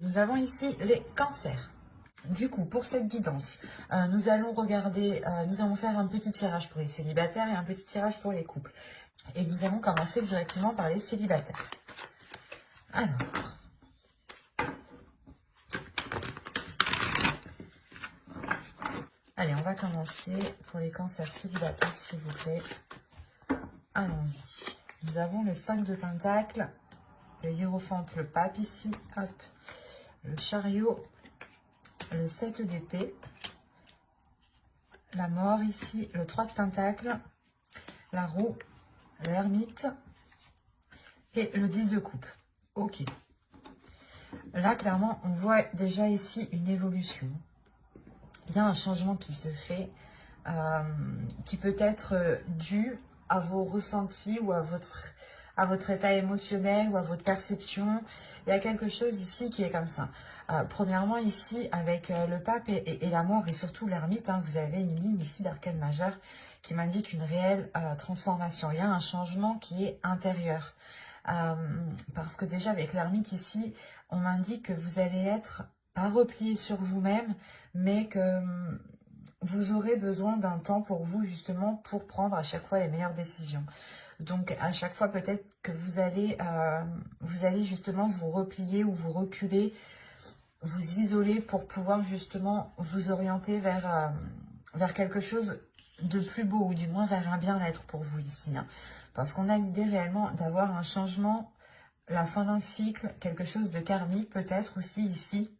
Nous avons ici les cancers. Du coup, pour cette guidance, nous allons regarder, nous allons faire un petit tirage pour les célibataires et un petit tirage pour les couples. Et nous allons commencer directement par les célibataires. Alors, allez, on va commencer pour les cancers célibataires, s'il vous plaît. Allons-y. Nous avons le 5 de Pentacle, le hiérophante, le pape ici, hop, le chariot, le 7 d'épée, la mort ici, le 3 de Pentacle, la roue, l'ermite et le 10 de coupe. Ok. Là, clairement, on voit déjà ici une évolution. Il y a un changement qui se fait, qui peut être dû à vos ressentis ou à votre état émotionnel ou à votre perception. Il y a quelque chose ici qui est comme ça. Premièrement, ici, avec le pape et la mort et surtout l'ermite, hein, vous avez une ligne ici d'arcane majeur qui m'indique une réelle transformation. Il y a un changement qui est intérieur. Parce que déjà, avec l'ermite ici, on m'indique que vous allez être pas replié sur vous-même, mais que vous aurez besoin d'un temps pour vous, justement, pour prendre à chaque fois les meilleures décisions. Donc, à chaque fois, peut-être que vous allez justement vous replier ou vous reculer, vous isoler pour pouvoir justement vous orienter vers quelque chose de plus beau, ou du moins vers un bien-être pour vous ici. Hein. Parce qu'on a l'idée réellement d'avoir un changement, la fin d'un cycle, quelque chose de karmique peut-être aussi ici,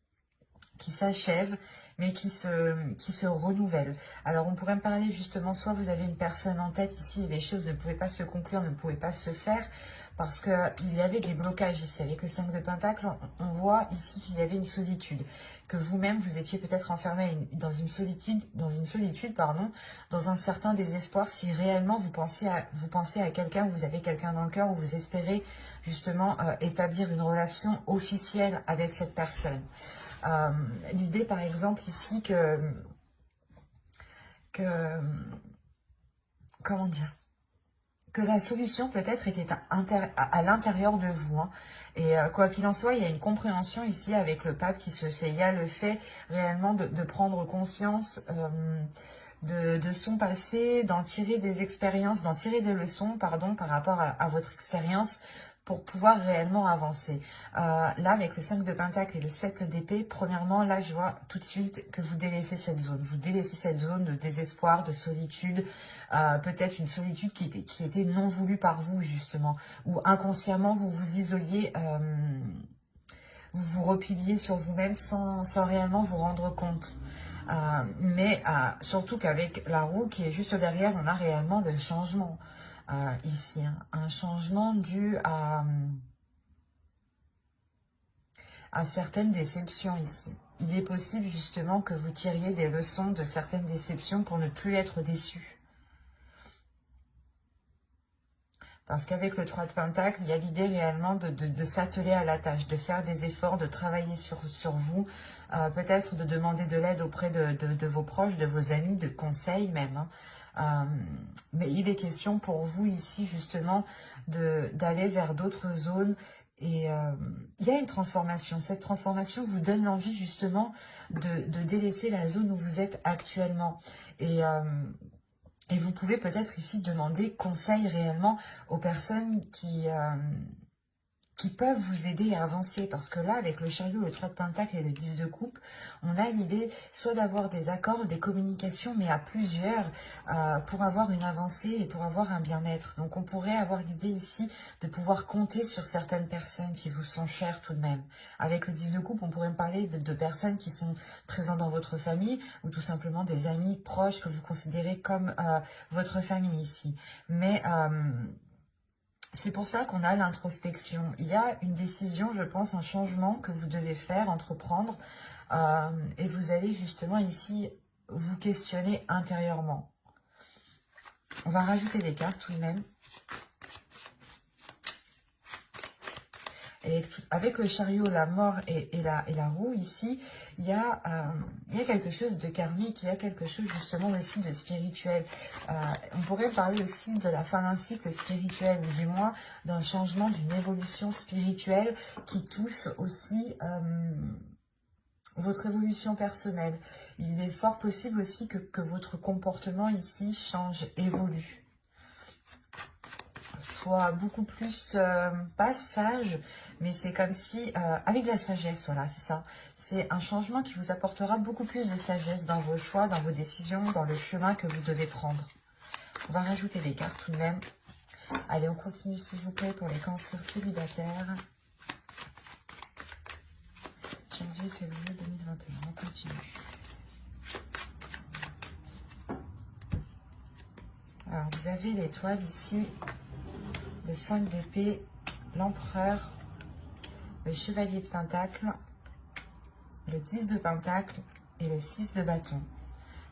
qui s'achève, mais qui se renouvelle. Alors, on pourrait me parler justement, soit vous avez une personne en tête ici, et les choses ne pouvaient pas se conclure, ne pouvaient pas se faire, parce qu'il y avait des blocages ici. Avec le 5 de Pentacle, on voit ici qu'il y avait une solitude, que vous-même, vous étiez peut-être enfermé dans une solitude, pardon, dans un certain désespoir, si réellement vous pensez à quelqu'un, vous avez quelqu'un dans le cœur, ou vous espérez justement établir une relation officielle avec cette personne. L'idée, par exemple, ici, comment dire, que la solution peut-être était à l'intérieur de vous. Hein. Et quoi qu'il en soit, il y a une compréhension ici avec le pape qui se fait. Il y a le fait réellement de prendre conscience de son passé, d'en tirer des expériences, d'en tirer des leçons, pardon, par rapport à votre expérience, pour pouvoir réellement avancer. Là, avec le 5 de Pentacle et le 7 d'épée, premièrement, là, je vois tout de suite que vous délaissez cette zone. Vous délaissez cette zone de désespoir, de solitude, peut-être une solitude qui était non voulue par vous, justement, ou inconsciemment, vous vous isoliez, vous vous repliez sur vous-même sans réellement vous rendre compte. Mais surtout qu'avec la roue qui est juste derrière, on a réellement le changement. Ici, hein. Un changement dû à certaines déceptions ici. Il est possible justement que vous tiriez des leçons de certaines déceptions pour ne plus être déçu. Parce qu'avec le 3 de Pentacle, il y a l'idée réellement de s'atteler à la tâche, de faire des efforts, de travailler sur vous, peut-être de demander de l'aide auprès de vos proches, de vos amis, de conseils même. Hein. Mais il est question pour vous ici justement d'aller vers d'autres zones et il y a une transformation. Cette transformation vous donne l'envie justement de délaisser la zone où vous êtes actuellement. Et vous pouvez peut-être ici demander conseil réellement aux personnes qui peuvent vous aider à avancer. Parce que là, avec le chariot, le 3 de Pentacle et le 10 de coupe, on a l'idée soit d'avoir des accords, des communications, mais à plusieurs, pour avoir une avancée et pour avoir un bien-être. Donc on pourrait avoir l'idée ici de pouvoir compter sur certaines personnes qui vous sont chères tout de même. Avec le 10 de coupe, on pourrait me parler de personnes qui sont présentes dans votre famille, ou tout simplement des amis proches que vous considérez comme votre famille ici. Mais c'est pour ça qu'on a l'introspection. Il y a une décision, je pense, un changement que vous devez faire, entreprendre. Et vous allez justement ici vous questionner intérieurement. On va rajouter des cartes tout de même. Et avec le chariot, la mort et la roue, ici, il y a quelque chose de karmique, il y a quelque chose justement aussi de spirituel. On pourrait parler aussi de la fin d'un cycle spirituel, ou du moins d'un changement, d'une évolution spirituelle qui touche aussi votre évolution personnelle. Il est fort possible aussi que votre comportement ici change, évolue. Soit beaucoup plus, pas sage, mais c'est comme si, avec de la sagesse, voilà, c'est ça. C'est un changement qui vous apportera beaucoup plus de sagesse dans vos choix, dans vos décisions, dans le chemin que vous devez prendre. On va rajouter des cartes tout de même. Allez, on continue s'il vous plaît pour les cancers célibataires. Janvier, février 2021, on continue. Alors, vous avez l'étoile ici, le 5 d'épée, l'empereur, le chevalier de pentacle, le 10 de pentacle et le 6 de bâton.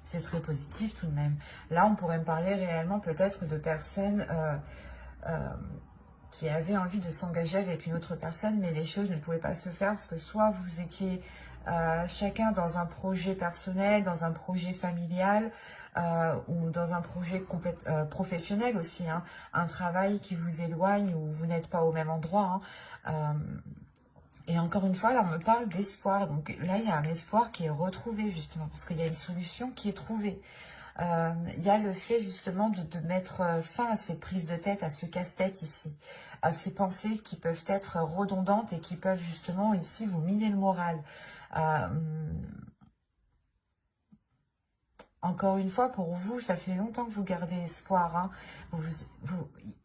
C'est très positif tout de même. Là, on pourrait me parler réellement peut-être de personnes qui avaient envie de s'engager avec une autre personne, mais les choses ne pouvaient pas se faire parce que soit vous étiez chacun dans un projet personnel, dans un projet familial, ou dans un projet professionnel aussi, hein, un travail qui vous éloigne ou vous n'êtes pas au même endroit. Hein, et encore une fois, là, on me parle d'espoir. Donc là, il y a un espoir qui est retrouvé, justement, parce qu'il y a une solution qui est trouvée. Il y a le fait, justement, de mettre fin à ces prises de tête, à ce casse-tête ici, à ces pensées qui peuvent être redondantes et qui peuvent, justement, ici, vous miner le moral. Encore une fois, pour vous, ça fait longtemps que vous gardez espoir. Hein.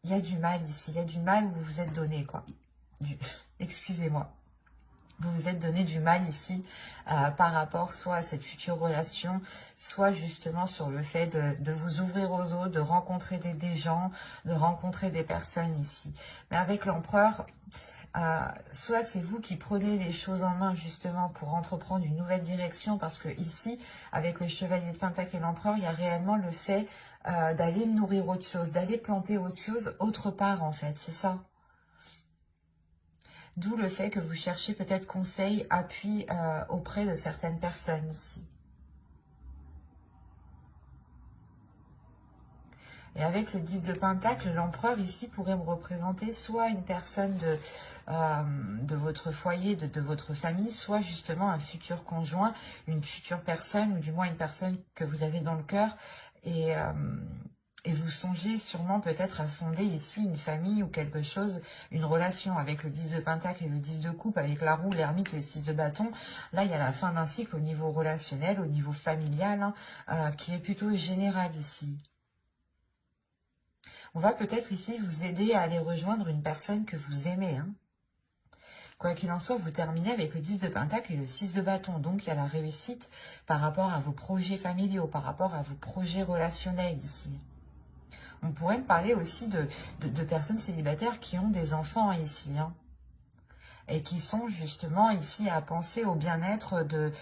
Il y a du mal ici, il y a du mal où vous vous êtes donné, quoi. Excusez-moi. Vous vous êtes donné du mal ici par rapport soit à cette future relation, soit justement sur le fait de vous ouvrir aux autres, de rencontrer des gens, de rencontrer des personnes ici. Mais avec l'empereur, soit c'est vous qui prenez les choses en main justement pour entreprendre une nouvelle direction, parce que ici, avec le chevalier de pentacle et l'empereur, il y a réellement le fait d'aller nourrir autre chose, d'aller planter autre chose autre part en fait, c'est ça. D'où le fait que vous cherchez peut-être conseil, appui auprès de certaines personnes ici. Et avec le 10 de pentacle, l'empereur ici pourrait me représenter soit une personne de votre foyer, de votre famille, soit justement un futur conjoint, une future personne, ou du moins une personne que vous avez dans le cœur. Et vous songez sûrement peut-être à fonder ici une famille ou quelque chose, une relation avec le 10 de pentacle et le 10 de coupe, avec la roue, l'ermite et le 6 de bâton. Là, il y a la fin d'un cycle au niveau relationnel, au niveau familial, hein, qui est plutôt général ici. On va peut-être ici vous aider à aller rejoindre une personne que vous aimez. Hein. Quoi qu'il en soit, vous terminez avec le 10 de pentacle et le 6 de bâton. Donc, il y a la réussite par rapport à vos projets familiaux, par rapport à vos projets relationnels ici. On pourrait me parler aussi de personnes célibataires qui ont des enfants ici, hein, et qui sont justement ici à penser au bien-être de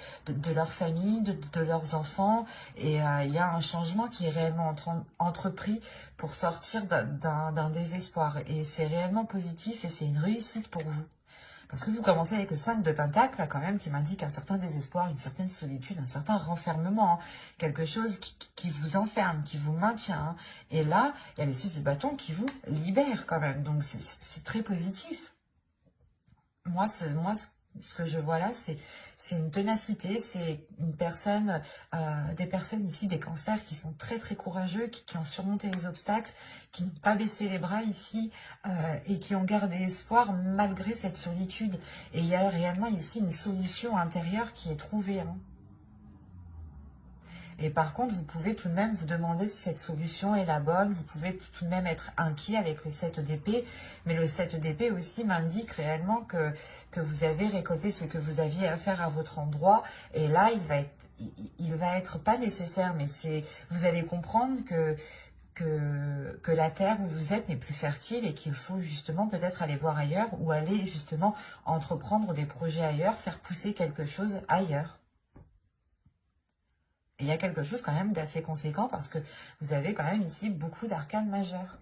leur famille, de leurs enfants. Et il y a un changement qui est réellement entrepris pour sortir d'un désespoir. Et c'est réellement positif et c'est une réussite pour vous. Parce que vous commencez avec le 5 de pentacle, là, quand même, qui m'indique un certain désespoir, une certaine solitude, un certain renfermement, hein. Quelque chose qui vous enferme, qui vous maintient. Hein. Et là, il y a le 6 de bâton qui vous libère quand même. Donc, c'est très positif. Moi, ce que je vois là, c'est une ténacité, c'est une personne, des personnes ici, des cancers qui sont très très courageux, qui ont surmonté les obstacles, qui n'ont pas baissé les bras ici et qui ont gardé espoir malgré cette solitude. Et il y a réellement ici une solution intérieure qui est trouvée. Hein. Et par contre, vous pouvez tout de même vous demander si cette solution est la bonne. Vous pouvez tout de même être inquiet avec le 7 d'épée. Mais le 7 d'épée aussi m'indique réellement que vous avez récolté ce que vous aviez à faire à votre endroit. Et là, il va être pas nécessaire, mais vous allez comprendre que la terre où vous êtes n'est plus fertile et qu'il faut justement peut-être aller voir ailleurs ou aller justement entreprendre des projets ailleurs, faire pousser quelque chose ailleurs. Et il y a quelque chose quand même d'assez conséquent parce que vous avez quand même ici beaucoup d'arcanes majeures.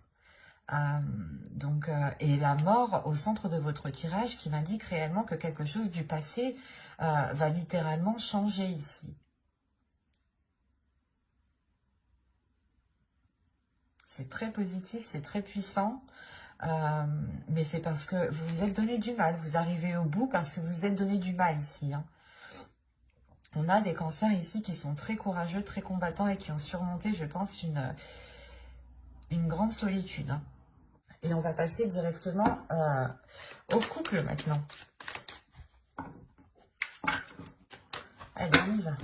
Et la mort au centre de votre tirage qui m'indique réellement que quelque chose du passé va littéralement changer ici. C'est très positif, c'est très puissant. Mais c'est parce que vous vous êtes donné du mal. Vous arrivez au bout parce que vous vous êtes donné du mal ici. Hein. On a des cancers ici qui sont très courageux, très combattants et qui ont surmonté, je pense, une grande solitude. Hein. Et on va passer directement au couple maintenant. Allez, on y va.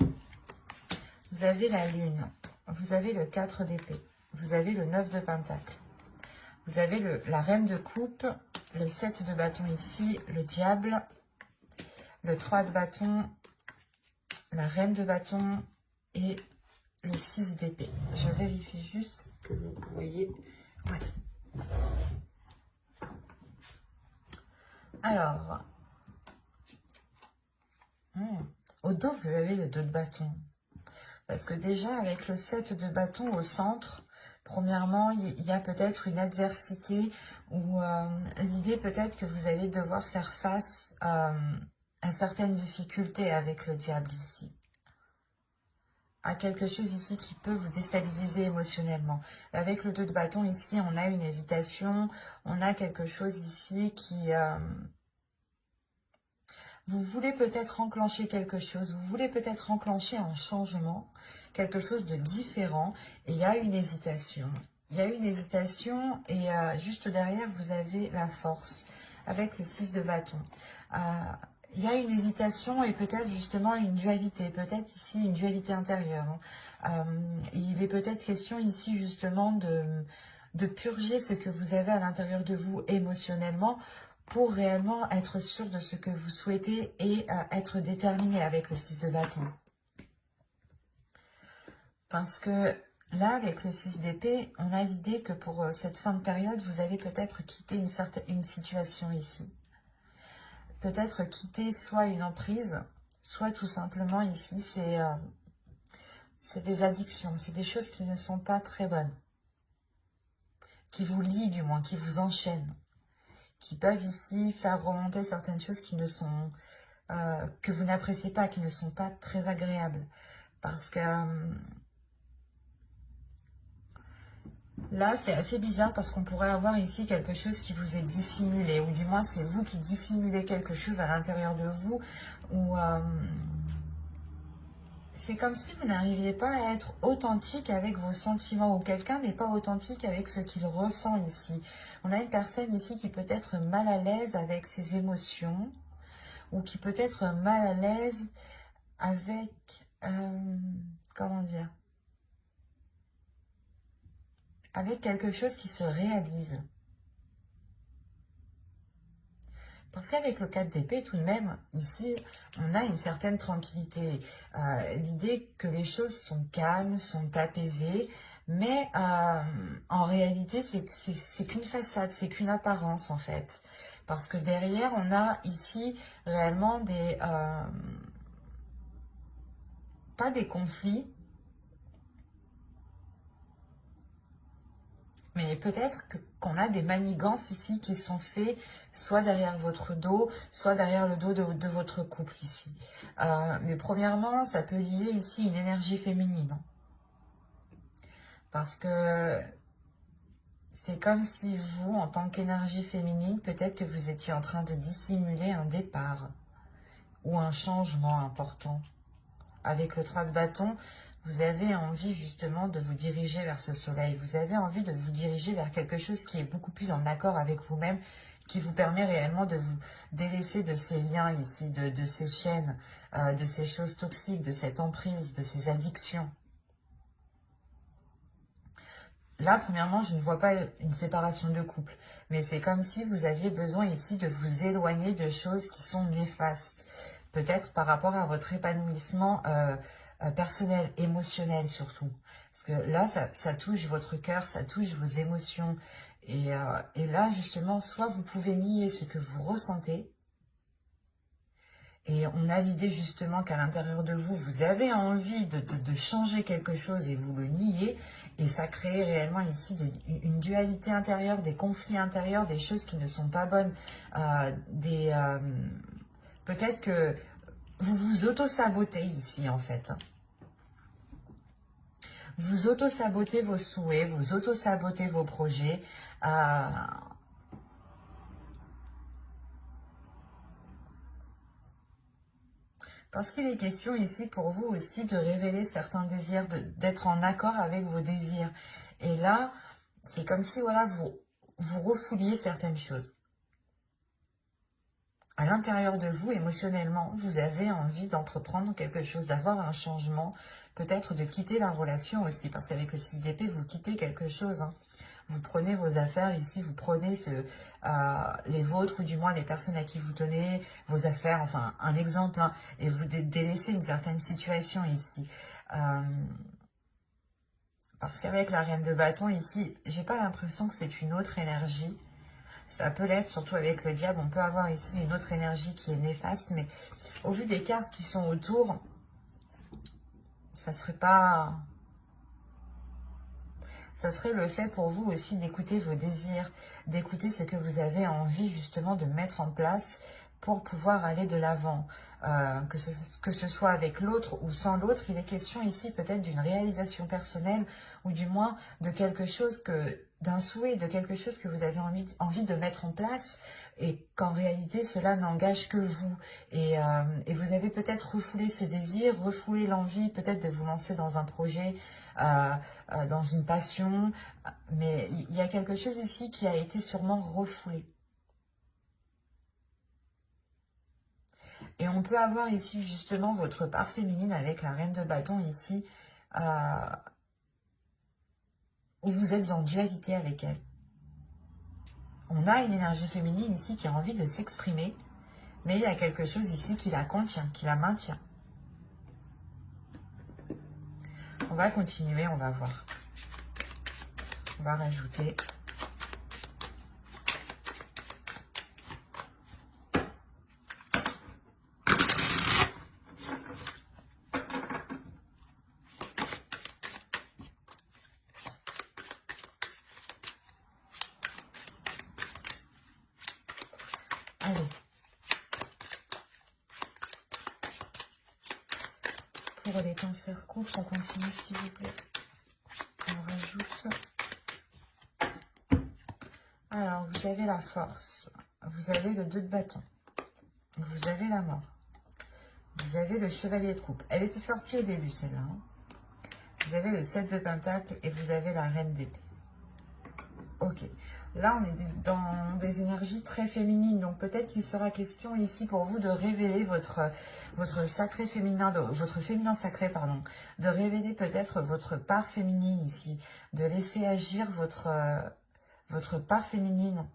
Vous avez la lune, vous avez le 4 d'épée, vous avez le 9 de pentacle, vous avez la reine de coupe, le 7 de bâton ici, le diable, le 3 de bâton, la reine de bâton et le 6 d'épée. Je vérifie juste que vous voyez. Ouais. Alors, au dos, vous avez le 2 de bâton. Parce que déjà, avec le 7 de bâton au centre, premièrement, il y a peut-être une adversité ou l'idée peut-être que vous allez devoir faire face à certaines difficultés avec le diable ici. À quelque chose ici qui peut vous déstabiliser émotionnellement. Avec le 2 de bâton ici, on a une hésitation, on a quelque chose ici qui... vous voulez peut-être enclencher quelque chose, vous voulez peut-être enclencher un changement, quelque chose de différent, et il y a une hésitation. Il y a une hésitation et juste derrière, vous avez la force avec le 6 de bâton. Il y a une hésitation et peut-être justement une dualité, peut-être ici une dualité intérieure. Hein. Il est peut-être question ici justement de purger ce que vous avez à l'intérieur de vous émotionnellement pour réellement être sûr de ce que vous souhaitez et être déterminé avec le 6 de bâton. Parce que là, avec le 6 d'épée, on a l'idée que pour cette fin de période, vous allez peut-être quitter une situation ici. Peut-être quitter soit une emprise, soit tout simplement ici, c'est des addictions, c'est des choses qui ne sont pas très bonnes, qui vous lient du moins, qui vous enchaînent, qui peuvent ici faire remonter certaines choses qui ne sont, que vous n'appréciez pas, qui ne sont pas très agréables. Parce que là, c'est assez bizarre parce qu'on pourrait avoir ici quelque chose qui vous est dissimulé, ou du moins c'est vous qui dissimulez quelque chose à l'intérieur de vous, ou c'est comme si vous n'arriviez pas à être authentique avec vos sentiments, ou quelqu'un n'est pas authentique avec ce qu'il ressent ici. On a une personne ici qui peut être mal à l'aise avec ses émotions, ou qui peut être mal à l'aise avec, comment dire, avec quelque chose qui se réalise. Parce qu'avec le 4 d'épée, tout de même, ici, on a une certaine tranquillité. L'idée que les choses sont calmes, sont apaisées, mais en réalité, c'est qu'une façade, c'est qu'une apparence, en fait. Parce que derrière, on a ici réellement des... pas des conflits, mais peut-être qu'on a des manigances ici qui sont faits soit derrière votre dos, soit derrière le dos de votre couple ici. Mais premièrement, ça peut lier ici une énergie féminine. Parce que c'est comme si vous, en tant qu'énergie féminine, peut-être que vous étiez en train de dissimuler un départ ou un changement important. Avec le 3 de bâton, vous avez envie justement de vous diriger vers ce soleil. Vous avez envie de vous diriger vers quelque chose qui est beaucoup plus en accord avec vous-même, qui vous permet réellement de vous délaisser de ces liens ici, de ces chaînes, de ces choses toxiques, de cette emprise, de ces addictions. Là, premièrement, je ne vois pas une séparation de couple, mais c'est comme si vous aviez besoin ici de vous éloigner de choses qui sont néfastes. Peut-être par rapport à votre épanouissement personnel, émotionnel surtout. Parce que là, ça touche votre cœur, ça touche vos émotions. Et là, justement, soit vous pouvez nier ce que vous ressentez, Et on a l'idée justement qu'à l'intérieur de vous, vous avez envie de changer quelque chose et vous le niez. Et ça crée réellement ici une dualité intérieure, des conflits intérieurs, des choses qui ne sont pas bonnes. Peut-être que vous vous auto-sabotez ici en fait. Vous auto-sabotez vos souhaits, vous auto-sabotez vos projets. Parce qu'il est question ici pour vous aussi de révéler certains désirs, d'être en accord avec vos désirs. Et là, c'est comme si voilà, vous refouliez certaines choses. À l'intérieur de vous, émotionnellement, vous avez envie d'entreprendre quelque chose, d'avoir un changement, peut-être de quitter la relation aussi, parce qu'avec le 6 d'épée, vous quittez quelque chose. Hein. Vous prenez vos affaires ici, vous prenez les vôtres, ou du moins les personnes à qui vous tenez, vos affaires, enfin un exemple, hein, et vous délaissez une certaine situation ici. Parce qu'avec la reine de bâton ici, j'ai pas l'impression que c'est une autre énergie. Ça peut l'être, surtout avec le diable, on peut avoir ici une autre énergie qui est néfaste, mais au vu des cartes qui sont autour, ça serait pas... Ça serait le fait pour vous aussi d'écouter vos désirs, d'écouter ce que vous avez envie justement de mettre en place pour pouvoir aller de l'avant. Que ce soit avec l'autre ou sans l'autre, il est question ici peut-être d'une réalisation personnelle ou du moins de quelque chose d'un souhait, de quelque chose que vous avez envie de mettre en place et qu'en réalité cela n'engage que vous. Et vous avez peut-être refoulé ce désir, refoulé l'envie peut-être de vous lancer dans un projet, dans une passion, mais il y a quelque chose ici qui a été sûrement refoulé. Et on peut avoir ici justement votre part féminine avec la reine de bâton ici, où vous êtes en dualité avec elle. On a une énergie féminine ici qui a envie de s'exprimer, mais il y a quelque chose ici qui la contient, qui la maintient. On va continuer, on va voir. On va rajouter. Allez. Pour les cancers courts, on continue s'il vous plaît. On rajoute. Alors, vous avez la force. Vous avez le 2 de bâton. Vous avez la mort. Vous avez le chevalier de coupe. Elle était sortie au début, celle-là. Hein. Vous avez le 7 de pentacle et vous avez la reine d'épée. Ok. Là, on est dans des énergies très féminines. Donc, peut-être qu'il sera question ici pour vous de révéler votre sacré féminin, votre féminin sacré, pardon. De révéler peut-être votre part féminine ici. De laisser agir votre part féminine.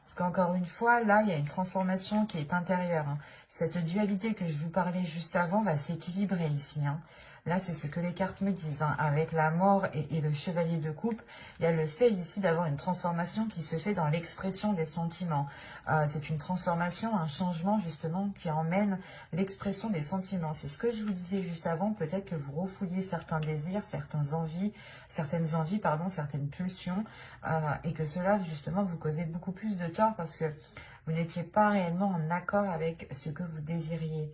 Parce qu'encore une fois, là, il y a une transformation qui est intérieure. Hein. Cette dualité que je vous parlais juste avant va s'équilibrer ici. Hein. Là, c'est ce que les cartes me disent. Hein. Avec la mort et le chevalier de coupe, il y a le fait ici d'avoir une transformation qui se fait dans l'expression des sentiments. C'est une transformation, un changement justement qui emmène l'expression des sentiments. C'est ce que je vous disais juste avant. Peut-être que vous refouliez certains désirs, certaines envies, certaines pulsions. Et que cela justement vous causait beaucoup plus de tort parce que vous n'étiez pas réellement en accord avec ce que vous désiriez.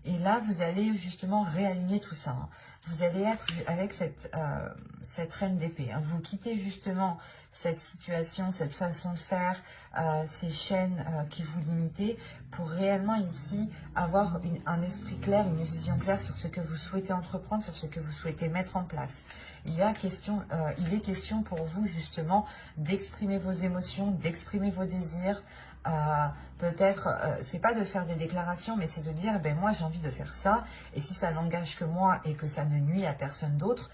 Et là, vous allez justement réaligner tout ça. Hein. Vous allez être avec cette reine d'épée. Hein. Vous quittez justement cette situation, cette façon de faire, ces chaînes qui vous limitaient pour réellement ici avoir un esprit clair, une vision claire sur ce que vous souhaitez entreprendre, sur ce que vous souhaitez mettre en place. Il est question pour vous justement d'exprimer vos émotions, d'exprimer vos désirs. Peut-être, c'est pas de faire des déclarations, mais c'est de dire, ben moi j'ai envie de faire ça, et si ça n'engage que moi et que ça ne nuit à personne d'autre,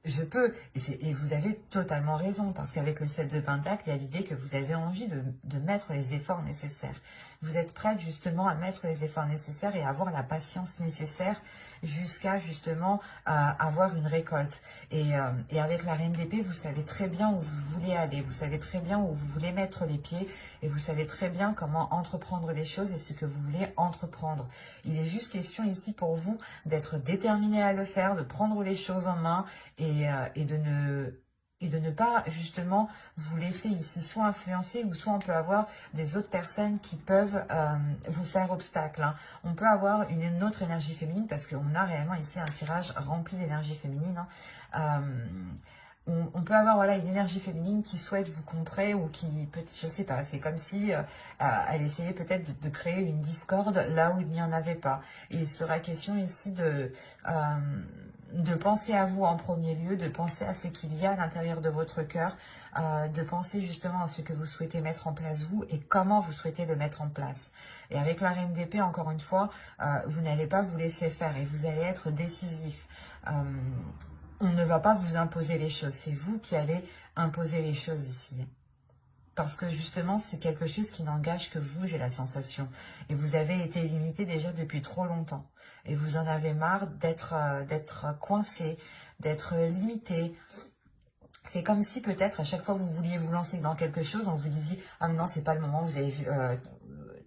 je peux, et vous avez totalement raison, parce qu'avec le 7 de Pentacle, il y a l'idée que vous avez envie de mettre les efforts nécessaires. Vous êtes prête justement à mettre les efforts nécessaires et à avoir la patience nécessaire jusqu'à justement avoir une récolte. Et avec la Reine d'épée, vous savez très bien où vous voulez aller, vous savez très bien où vous voulez mettre les pieds, et vous savez très bien comment entreprendre les choses et ce que vous voulez entreprendre. Il est juste question ici pour vous d'être déterminé à le faire, de prendre les choses en main, et de ne pas justement vous laisser ici soit influencer, ou soit on peut avoir des autres personnes qui peuvent vous faire obstacle, hein. On peut avoir une autre énergie féminine, parce qu'on a réellement ici un tirage rempli d'énergie féminine, hein. On peut avoir voilà, une énergie féminine qui souhaite vous contrer, ou qui, je sais pas, c'est comme si elle essayait peut-être de créer une discorde là où il n'y en avait pas. Et il sera question ici de penser à vous en premier lieu, de penser à ce qu'il y a à l'intérieur de votre cœur, de penser justement à ce que vous souhaitez mettre en place vous et comment vous souhaitez le mettre en place. Et avec la Reine d'épée, encore une fois, vous n'allez pas vous laisser faire et vous allez être décisif. On ne va pas vous imposer les choses, c'est vous qui allez imposer les choses ici. Parce que justement, c'est quelque chose qui n'engage que vous, j'ai la sensation. Et vous avez été limité déjà depuis trop longtemps. Et vous en avez marre d'être coincé, d'être limité. C'est comme si peut-être à chaque fois que vous vouliez vous lancer dans quelque chose, on vous disait « Ah mais non, c'est pas le moment, vous avez vu,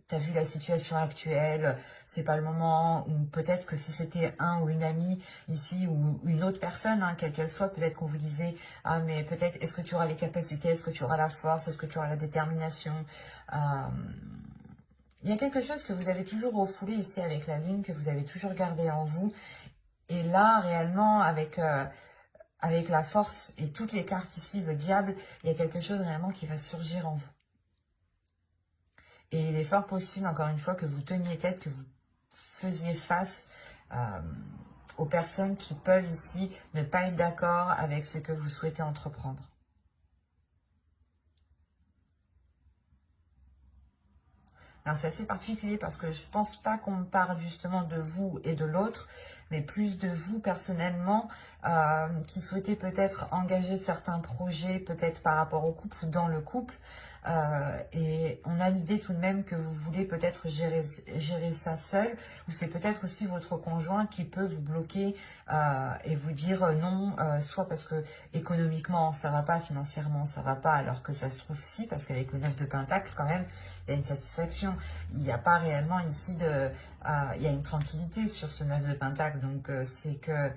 t'as vu la situation actuelle, c'est pas le moment », ou peut-être que si c'était un ou une amie ici, ou une autre personne, hein, quelle qu'elle soit, peut-être qu'on vous disait « Ah mais peut-être, est-ce que tu auras les capacités, est-ce que tu auras la force, est-ce que tu auras la détermination ?» Il y a quelque chose que vous avez toujours refoulé ici avec la lune, que vous avez toujours gardé en vous, et là, réellement, avec la force et toutes les cartes ici, le diable, il y a quelque chose réellement qui va surgir en vous. Et il est fort possible, encore une fois, que vous teniez tête, que vous faisiez face aux personnes qui peuvent ici ne pas être d'accord avec ce que vous souhaitez entreprendre. Alors c'est assez particulier parce que je ne pense pas qu'on parle justement de vous et de l'autre, mais plus de vous personnellement, qui souhaitez peut-être engager certains projets, peut-être par rapport au couple ou dans le couple. Et on a l'idée tout de même que vous voulez peut-être gérer ça seul, ou c'est peut-être aussi votre conjoint qui peut vous bloquer et vous dire non, soit parce que économiquement ça va pas, financièrement ça va pas, alors que ça se trouve si, parce qu'avec le 9 de Pentacle quand même, il y a une satisfaction. Il n'y a pas réellement ici il y a une tranquillité sur ce 9 de Pentacle, donc c'est que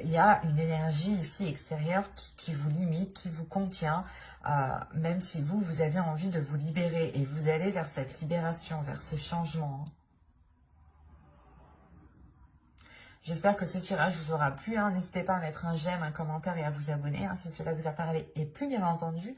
il y a une énergie ici extérieure qui vous limite, qui vous contient, même si vous avez envie de vous libérer, et vous allez vers cette libération, vers ce changement, hein. J'espère que ce tirage vous aura plu, hein. N'hésitez pas à mettre un j'aime, un commentaire et à vous abonner, hein, si cela vous a parlé, et plus bien entendu,